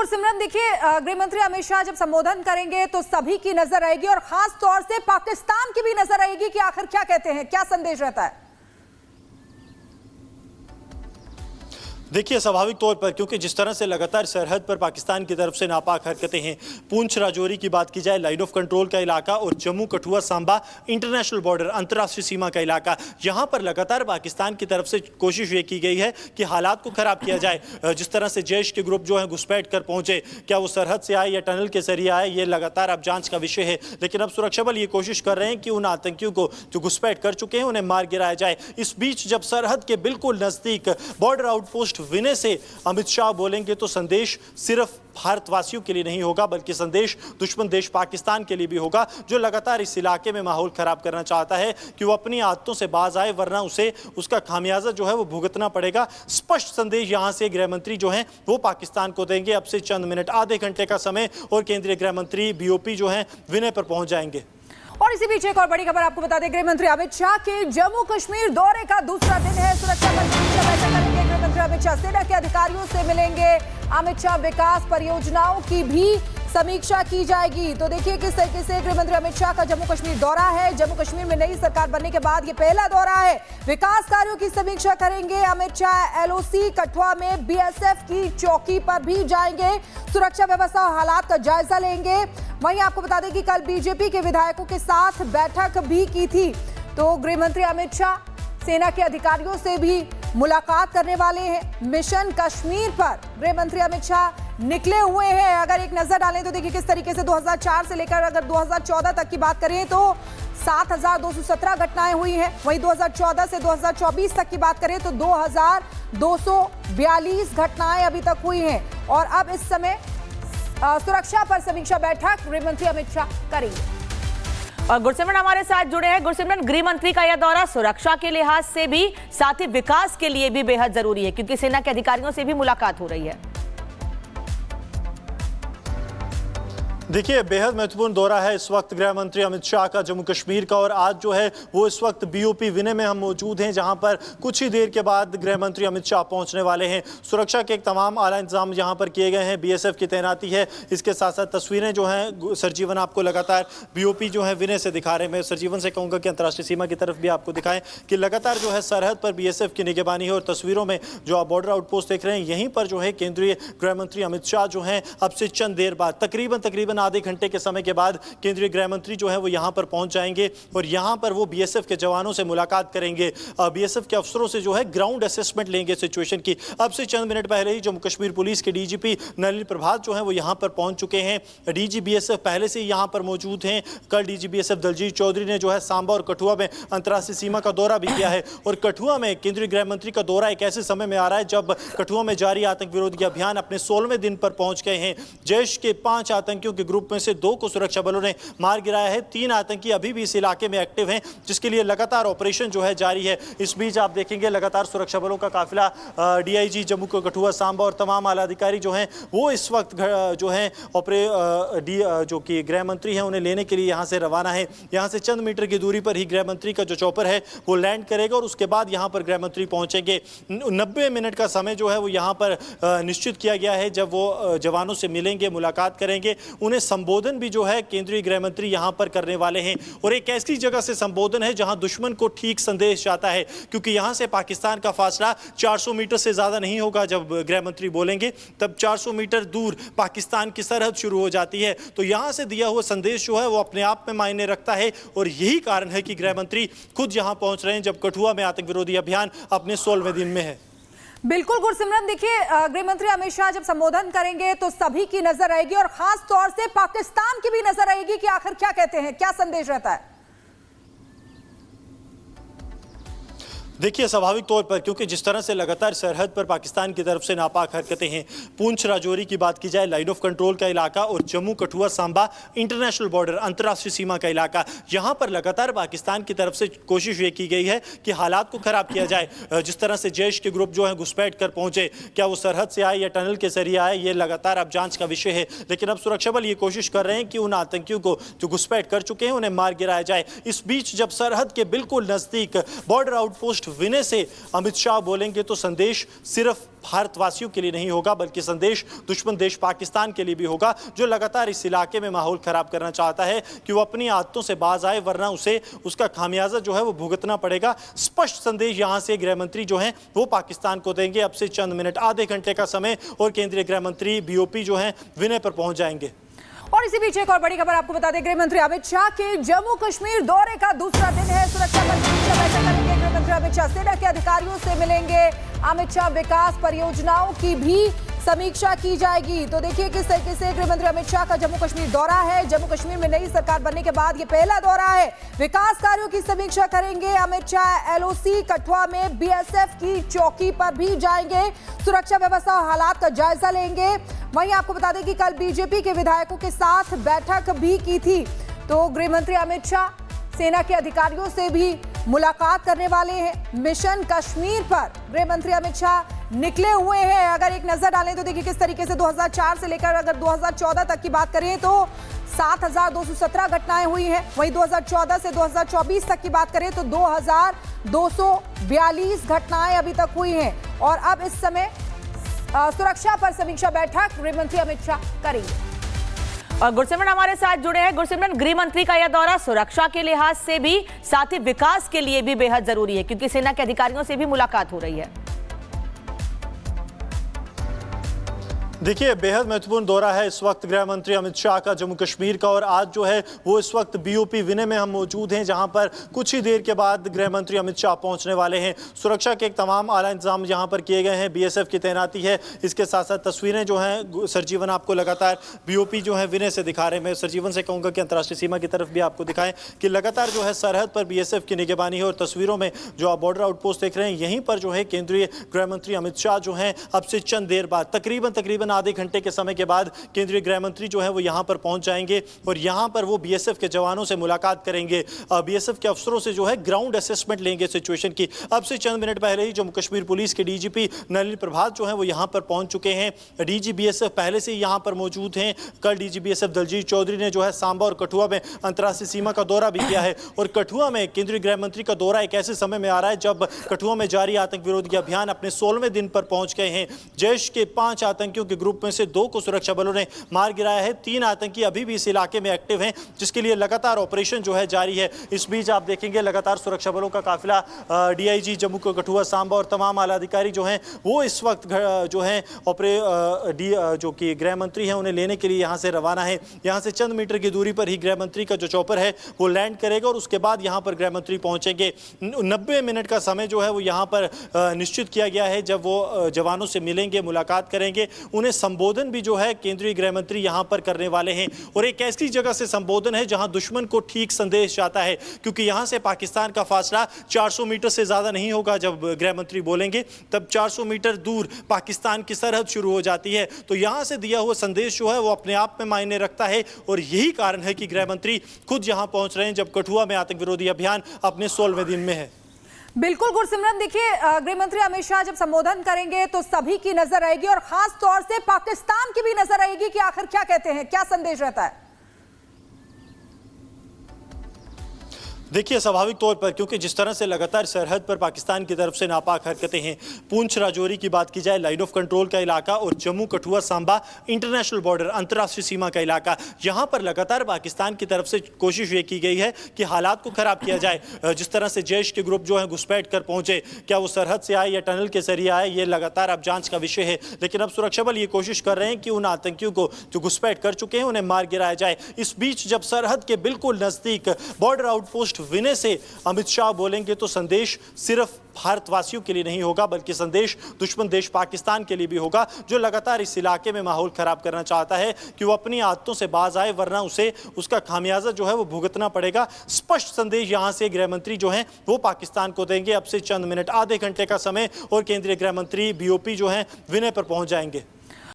गुरसिमरन, देखिए गृह मंत्री अमित शाह जब संबोधन करेंगे तो सभी की नजर रहेगी और खास तौर से पाकिस्तान की भी नजर रहेगी कि आखिर क्या कहते हैं, क्या संदेश रहता है। देखिए, स्वाभाविक तौर पर क्योंकि जिस तरह से लगातार सरहद पर पाकिस्तान की तरफ से नापाक हरकतें हैं, पूंछ राजौरी की बात की जाए, लाइन ऑफ कंट्रोल का इलाका, और जम्मू कठुआ सांबा इंटरनेशनल बॉर्डर अंतर्राष्ट्रीय सीमा का इलाका, यहाँ पर लगातार पाकिस्तान की तरफ से कोशिश ये की गई है कि हालात को खराब किया जाए। जिस तरह से जैश के ग्रुप जो है घुसपैठ कर पहुंचे, क्या वो सरहद से आए या टनल के जरिए आए, ये लगातार अब जांच का विषय है। लेकिन अब सुरक्षा बल ये कोशिश कर रहे हैं कि उन आतंकियों को जो घुसपैठ कर चुके हैं उन्हें मार गिराया जाए। इस बीच जब सरहद के बिल्कुल नजदीक बॉर्डर आउटपोस्ट विनय से अमित शाह बोलेंगे तो संदेश सिर्फ भारतवासियों के लिए नहीं होगा, बल्कि संदेश दुश्मन देश पाकिस्तान के लिए भी होगा, जो लगातार इस इलाके में माहौल खराब करना चाहता है कि वो अपनी आदतों से बाज आए, वरना उसे उसका खामियाजा जो है वो भुगतना पड़ेगा। स्पष्ट संदेश यहां से गृह मंत्री जो हैं वो पाकिस्तान को देंगे। अब से चंद मिनट, आधे घंटे का समय और केंद्रीय गृह मंत्री बीओपी जो हैं विनय पर पहुंच जाएंगे। और इसी बीच एक और बड़ी खबर आपको बता दें, गृह मंत्री अमित शाह के जम्मू कश्मीर दौरे का दूसरा दिन है। सुरक्षा बल की बैठक करेंगे गृह मंत्री अमित शाह, सेना के अधिकारियों से मिलेंगे। अमित शाह विकास परियोजनाओं की भी समीक्षा की जाएगी। तो देखिए किस तरीके से गृह मंत्री अमित शाह का जम्मू कश्मीर दौरा है। जम्मू कश्मीर में नई सरकार बनने के बाद ये पहला दौरा है। विकास कार्यों की समीक्षा करेंगे अमित शाह। एलओसी कठुआ में बीएसएफ की चौकी पर भी जाएंगे, सुरक्षा व्यवस्था और हालात का जायजा लेंगे। वहीं आपको बता दें कि कल बीजेपी के विधायकों के साथ बैठक भी की थी। तो गृह मंत्री अमित शाह सेना के अधिकारियों से भी मुलाकात करने वाले हैं। मिशन कश्मीर पर गृह मंत्री अमित शाह निकले हुए हैं। अगर एक नजर डालें तो देखिए किस तरीके से 2004 से लेकर अगर 2014 तक की बात करें तो 7,217 घटनाएं हुई हैं। वहीं 2014 से 2024 तक की बात करें तो 2,242 घटनाएं अभी तक हुई हैं। और अब इस समय सुरक्षा पर समीक्षा बैठक गृह मंत्री अमित शाह करेंगे। और गुरसिमरन हमारे साथ जुड़े हैं। गुरसिमरन, गृह मंत्री का यह दौरा सुरक्षा के लिहाज से भी, साथ ही विकास के लिए भी बेहद जरूरी है, क्योंकि सेना के अधिकारियों से भी मुलाकात हो रही है। देखिए, बेहद महत्वपूर्ण दौरा है इस वक्त गृह मंत्री अमित शाह का जम्मू कश्मीर का, और आज जो है वो इस वक्त बीओपी विनय में हम मौजूद हैं, जहां पर कुछ ही देर के बाद गृह मंत्री अमित शाह पहुंचने वाले हैं। सुरक्षा के तमाम आला इंतजाम यहां पर किए गए हैं, बीएसएफ की तैनाती है। इसके साथ साथ तस्वीरें जो हैं सरजीवन आपको लगातार बीओपी जो है विनय से दिखा रहे हैं। मैं सरजीवन से कहूँगा कि अंतर्राष्ट्रीय सीमा की तरफ भी आपको दिखाएं कि लगातार जो है सरहद पर बीएसएफ की निगरानी है। और तस्वीरों में जो आप बॉर्डर आउटपोस्ट देख रहे हैं, यहीं पर जो है केंद्रीय गृह मंत्री अमित शाह जो हैं अब से चंद देर बाद, तकरीबन आधे घंटे के समय के बाद केंद्रीय गृह मंत्री जो है वो यहां पर पहुंच जाएंगे और यहां पर वो बीएसएफ के जवानों से मुलाकात करेंगे। बीएसएफ के अफसरों से जो है ग्राउंड असेसमेंट लेंगे सिचुएशन की। अब से चंद मिनट पहले ही जम्मू कश्मीर पुलिस के डीजीपी नलिन प्रभात जो है वो यहां पर पहुंच चुके हैं। डीजी बीएसएफ पहले से यहां पर मौजूद हैं। कल डीजी बीएसएफ दलजीत चौधरी ने जो है सांबा और कठुआ में अंतर्राष्ट्रीय सीमा का दौरा भी किया है। और कठुआ में केंद्रीय गृह मंत्री का दौरा एक ऐसे समय में आ रहा है जब कठुआ में जारी आतंक विरोधी अभियान अपने 16वें दिन पर पहुंच गए हैं। जैश के 5 आतंकियों के ग्रुप में से 2 को सुरक्षा बलों ने मार गिराया है। 3 आतंकी अभी भी इस इलाके में एक्टिव हैं, जिसके लिए लगातार ऑपरेशन जो है जारी है। इस बीच आप देखेंगे लगातार सुरक्षा बलों का काफिला डीआईजी जम्मू कठुआ सांबा और तमाम आला अधिकारी जो हैं वो इस वक्त जो हैं जो कि गृह मंत्री हैं उन्हें लेने के लिए यहां से रवाना है। यहां से चंद मीटर की दूरी पर ही गृह मंत्री का जो चॉपर है वो लैंड करेगा और उसके बाद यहां पर गृह मंत्री पहुंचेंगे। 90 मिनट का समय जो है वो यहां पर निश्चित किया गया है। जब वो जवानों से मिलेंगे, मुलाकात करेंगे, उन्हें संबोधन भी जो है केंद्रीय गृह मंत्री यहां पर करने वाले हैं। और एक ऐसी जगह से संबोधन है जहां दुश्मन को ठीक संदेश जाता है, क्योंकि यहां से पाकिस्तान का फासला 400 मीटर से ज्यादा नहीं होगा। जब गृह मंत्री बोलेंगे तब 400 मीटर दूर पाकिस्तान की सरहद शुरू हो जाती है। तो यहां से दिया हुआ संदेश जो है वो अपने आप में मायने रखता है और यही कारण है कि गृह मंत्री खुद यहां पहुंच रहे हैं जब कठुआ में आतंक विरोधी अभियान अपने 16वें दिन में है। बिल्कुल गुरसिमरन, देखिए गृह मंत्री अमित शाह जब संबोधन करेंगे तो सभी की नजर रहेगी और खास तौर से पाकिस्तान की भी नजर रहेगी कि आखिर क्या कहते हैं, क्या संदेश रहता है। देखिए, स्वाभाविक तौर पर क्योंकि जिस तरह से लगातार सरहद पर पाकिस्तान की तरफ से नापाक हरकतें हैं, पूंछ राजौरी की बात की जाए, लाइन ऑफ कंट्रोल का इलाका, और जम्मू कठुआ सांबा इंटरनेशनल बॉर्डर अंतर्राष्ट्रीय सीमा का इलाका, यहां पर लगातार पाकिस्तान की तरफ से कोशिश ये की गई है कि हालात को खराब किया जाए। जिस तरह से जैश के ग्रुप जो है घुसपैठ कर पहुंचे, क्या वो सरहद से आए या टनल के जरिए आए, ये लगातार अब जांच का विषय है। लेकिन अब सुरक्षा बल ये कोशिश कर रहे हैं कि उन आतंकियों को जो घुसपैठ कर चुके हैं उन्हें मार गिराया जाए। इस बीच जब सरहद के बिल्कुल नजदीक बॉर्डर आउटपोस्ट विनय से अमित शाह बोलेंगे तो संदेश सिर्फ भारतवासियों के लिए नहीं होगा बल्कि संदेश दुश्मन देश पाकिस्तान के लिए भी होगा, जो लगातार इस इलाके में माहौल खराब करना चाहता है कि वो अपनी आदतों से बाज आए, वरना उसे उसका खामियाजा जो है वो भुगतना पड़ेगा। स्पष्ट संदेश यहां से गृह मंत्री जो हैं वो पाकिस्तान को देंगे। अब से चंद मिनट, आधे घंटे का समय और केंद्रीय गृह मंत्री बीओपी जो हैं विनय पर पहुंच जाएंगे। और इसी बीच एक और बड़ी खबर आपको बता दें, गृह मंत्री अमित शाह के जम्मू कश्मीर दौरे का दूसरा दिन है। सुरक्षा पर समीक्षा बैठक करेंगे गृह मंत्री अमित शाह, सेना के अधिकारियों से मिलेंगे। अमित शाह विकास परियोजनाओं की भी समीक्षा की जाएगी। तो देखिए किस तरीके से गृह मंत्री अमित शाह का जम्मू कश्मीर दौरा है। जम्मू कश्मीर में नई सरकार बनने के बाद ये पहला दौरा है। विकास कार्यों की समीक्षा करेंगे अमित शाह। एलओसी कठुआ में बीएसएफ की चौकी पर भी जाएंगे, सुरक्षा व्यवस्था और हालात का जायजा लेंगे। वहीं आपको बता दें कि कल बीजेपी के विधायकों के साथ बैठक भी की थी। तो गृह मंत्री अमित शाह सेना के अधिकारियों से भी मुलाकात करने वाले हैं। मिशन कश्मीर पर गृह मंत्री अमित शाह निकले हुए हैं। अगर एक नजर डालें तो देखिए किस तरीके से 2004 से लेकर अगर 2014 तक की बात करें तो 7,217 घटनाएं हुई हैं। वहीं 2014 से 2024 तक की बात करें तो 2,242 घटनाएं अभी तक हुई हैं। और अब इस समय सुरक्षा पर समीक्षा बैठक गृह मंत्री अमित शाह करेंगे। और गुरसिमरन हमारे साथ जुड़े हैं। गुरसिमरन, गृह मंत्री का यह दौरा सुरक्षा के लिहाज से भी, साथ ही विकास के लिए भी बेहद जरूरी है क्योंकि सेना के अधिकारियों से भी मुलाकात हो रही है। देखिए, बेहद महत्वपूर्ण दौरा है इस वक्त गृह मंत्री अमित शाह का जम्मू कश्मीर का। और आज जो है वो इस वक्त बीओपी विनय में हम मौजूद हैं, जहां पर कुछ ही देर के बाद गृह मंत्री अमित शाह पहुंचने वाले हैं। सुरक्षा के एक तमाम आला इंतजाम यहां पर किए गए हैं, बीएसएफ की तैनाती है। इसके साथ साथ तस्वीरें जो हैं सरजीवन आपको लगातार बीओपी जो है विनय से दिखा रहे हैं। मैं सरजीवन से कहूँगा कि अंतर्राष्ट्रीय सीमा की तरफ भी आपको दिखाएं कि लगातार जो है सरहद पर बीएसएफ की निगरानी है। और तस्वीरों में जो आप बॉर्डर आउटपोस्ट देख रहे हैं, यहीं पर जो है केंद्रीय गृह मंत्री अमित शाह जो हैं अब से चंद देर बाद, तकरीबन आधे घंटे के समय के बाद केंद्रीय गृह मंत्री जो है वो यहां पर पहुंच जाएंगे। और यहां पर वो बीएसएफ के जवानों से मुलाकात करेंगे, बीएसएफ के अफसरों से जो है ग्राउंड असेसमेंट लेंगे सिचुएशन की। अब से चंद मिनट पहले ही जम्मू कश्मीर पुलिस के डीजीपी नलिनी प्रभात जो है वो यहां पर पहुंच चुके हैं। डीजी बीएसएफ पहले से ही यहां पर मौजूद हैं। कल डीजी बीएसएफ दलजीत चौधरी ने जो है सांबा और कठुआ में अंतर्राष्ट्रीय सीमा का दौरा भी किया है। और कठुआ में केंद्रीय गृह मंत्री का दौरा एक ऐसे समय में आ रहा है जब कठुआ में जारी आतंक विरोधी अभियान अपने 16वें दिन पर पहुंच गए हैं। जैश के 5 आतंकियों के ग्रुप में से 2 को सुरक्षा बलों ने मार गिराया है। 3 आतंकी अभी भी इस इलाके में एक्टिव हैं, जिसके लिए लगातार ऑपरेशन जो है जारी है। इस बीच आप देखेंगे लगातार सुरक्षा बलों का काफिला डीआईजी जम्मू कठुआ सांबा और तमाम आला अधिकारी जो हैं वो इस वक्त जो है जो कि गृह मंत्री हैं उन्हें लेने के लिए यहाँ से रवाना है। यहाँ से चंद मीटर की दूरी पर ही गृह मंत्री का जो चॉपर है वो लैंड करेगा और उसके बाद यहाँ पर गृह मंत्री पहुंचेंगे। 90 मिनट का समय जो है वो यहाँ पर निश्चित किया गया है, जब वो जवानों से मिलेंगे, मुलाकात करेंगे। उन्हें संबोधन भी जो है केंद्रीय गृह मंत्री यहां पर करने वाले हैं। और एक ऐसी जगह से संबोधन है जहां दुश्मन को ठीक संदेश जाता है, क्योंकि यहां से पाकिस्तान का फासला 400 मीटर से ज्यादा नहीं होगा। जब गृह मंत्री बोलेंगे तब 400 मीटर दूर पाकिस्तान की सरहद शुरू हो जाती है। तो यहां से दिया हुआ संदेश जो है वो अपने आप में मायने रखता है। और यही कारण है कि गृह मंत्री खुद यहां पहुंच रहे हैं जब कठुआ में आतंक विरोधी अभियान अपने 16वें दिन में है। बिल्कुल गुरसिमरन, देखिए गृह मंत्री अमित शाह जब संबोधन करेंगे तो सभी की नजर रहेगी और खास तौर से पाकिस्तान की भी नजर रहेगी कि आखिर क्या कहते हैं, क्या संदेश रहता है। देखिए, स्वाभाविक तौर पर क्योंकि जिस तरह से लगातार सरहद पर पाकिस्तान की तरफ से नापाक हरकतें हैं, पूंछ राजौरी की बात की जाए, लाइन ऑफ कंट्रोल का इलाका, और जम्मू कठुआ सांबा इंटरनेशनल बॉर्डर अंतर्राष्ट्रीय सीमा का इलाका, यहाँ पर लगातार पाकिस्तान की तरफ से कोशिश ये की गई है कि हालात को खराब किया जाए। जिस तरह से जैश के ग्रुप जो है घुसपैठ कर पहुंचे, क्या वो सरहद से आए या टनल के जरिए आए, ये लगातार अब जांच का विषय है। लेकिन अब सुरक्षा बल ये कोशिश कर रहे हैं कि उन आतंकियों को जो घुसपैठ कर चुके हैं उन्हें मार गिराया जाए। इस बीच जब सरहद के बिल्कुल नजदीक बॉर्डर आउटपोस्ट विनय से अमित शाह बोलेंगे तो संदेश सिर्फ भारतवासियों के लिए नहीं होगा बल्कि संदेश दुश्मन देश पाकिस्तान के लिए भी होगा, जो लगातार इस इलाके में माहौल खराब करना चाहता है कि वो अपनी आदतों से बाज आए, वरना उसे उसका खामियाजा जो है वो भुगतना पड़ेगा। स्पष्ट संदेश यहां से गृह मंत्री जो हैं वो पाकिस्तान को देंगे। अब से चंद मिनट, आधे घंटे का समय और केंद्रीय गृह मंत्री बीओपी जो हैं विनय पर पहुंच जाएंगे।